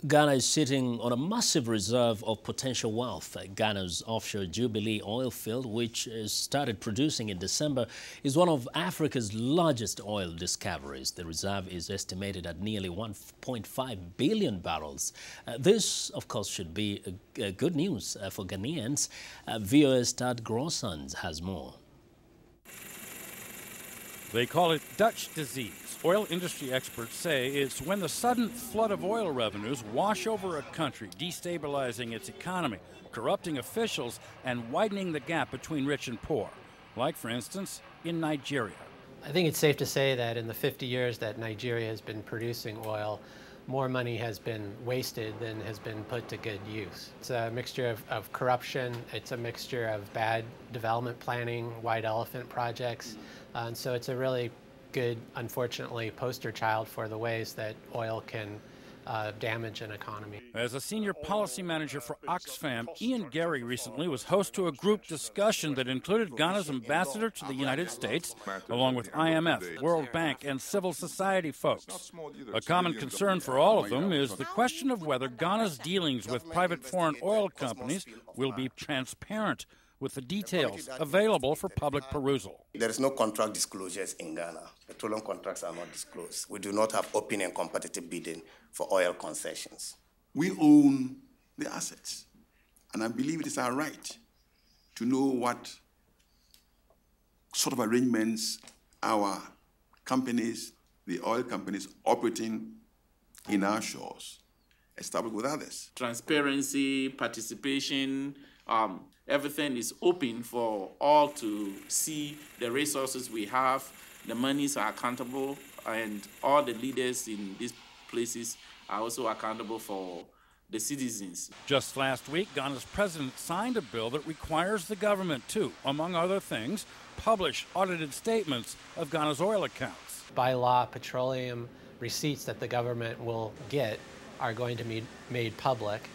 Ghana is sitting on a massive reserve of potential wealth. Ghana's offshore Jubilee oil field, which started producing in December, is one of Africa's largest oil discoveries. The reserve is estimated at nearly 1.5 billion barrels. This, of course, should be good news for Ghanaians. VOA's Todd Grosshans has more. They call it Dutch disease. Oil industry experts say it's when the sudden flood of oil revenues wash over a country, destabilizing its economy, corrupting officials, and widening the gap between rich and poor. Like, for instance, in Nigeria. I think it's safe to say that in the 50 years that Nigeria has been producing oil, more money has been wasted than has been put to good use. It's a mixture of corruption, it's a mixture of bad development planning, white elephant projects, and so it's a really good, unfortunately, poster child for the ways that oil can damage an economy. As a senior policy manager for Oxfam, Ian Gary recently was host to a group discussion that included Ghana's ambassador to the United States, along with IMF, World Bank, and civil society folks. A common concern for all of them is the question of whether Ghana's dealings with private foreign oil companies will be transparent, with the details available for public perusal. There is no contract disclosures in Ghana. Petroleum contracts are not disclosed. We do not have open and competitive bidding for oil concessions. We own the assets, and I believe it is our right to know what sort of arrangements our companies, the oil companies operating in our shores, establish with others. Transparency, participation, everything is open for all to see the resources we have, the monies are accountable, and all the leaders in these places are also accountable for the citizens. Just last week, Ghana's president signed a bill that requires the government to, among other things, publish audited statements of Ghana's oil accounts. By law, petroleum receipts that the government will get are going to be made public.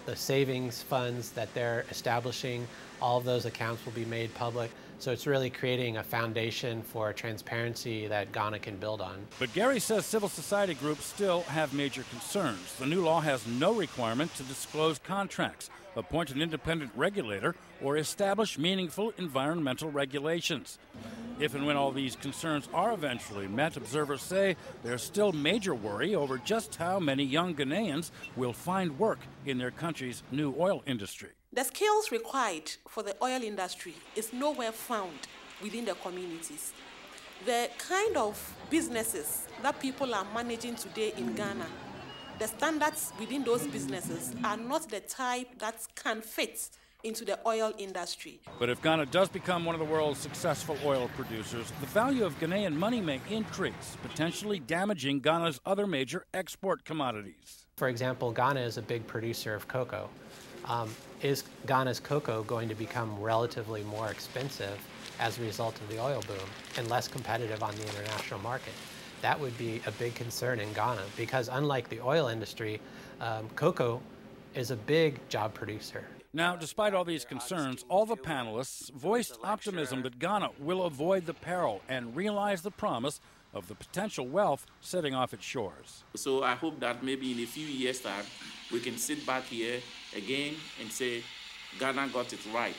The savings funds that they're establishing, all of those accounts will be made public. So it's really creating a foundation for transparency that Ghana can build on. But Gary says civil society groups still have major concerns. The new law has no requirement to disclose contracts, appoint an independent regulator, or establish meaningful environmental regulations. If and when all these concerns are eventually met, observers say there's still major worry over just how many young Ghanaians will find work in their country's new oil industry. The skills required for the oil industry is nowhere found within the communities. The kind of businesses that people are managing today in Ghana, the standards within those businesses are not the type that can fit into the oil industry. But if Ghana does become one of the world's successful oil producers, the value of Ghanaian money may increase, potentially damaging Ghana's other major export commodities. For example, Ghana is a big producer of cocoa. Is Ghana's cocoa going to become relatively more expensive as a result of the oil boom and less competitive on the international market? That would be a big concern in Ghana because unlike the oil industry, cocoa is a big job producer. Now, despite all these concerns, all the panelists voiced optimism that Ghana will avoid the peril and realize the promise of the potential wealth sitting off its shores. So I hope that maybe in a few years' time, we can sit back here again and say, Ghana got it right.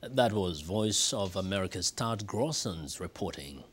That was Voice of America's Todd Grosshans reporting.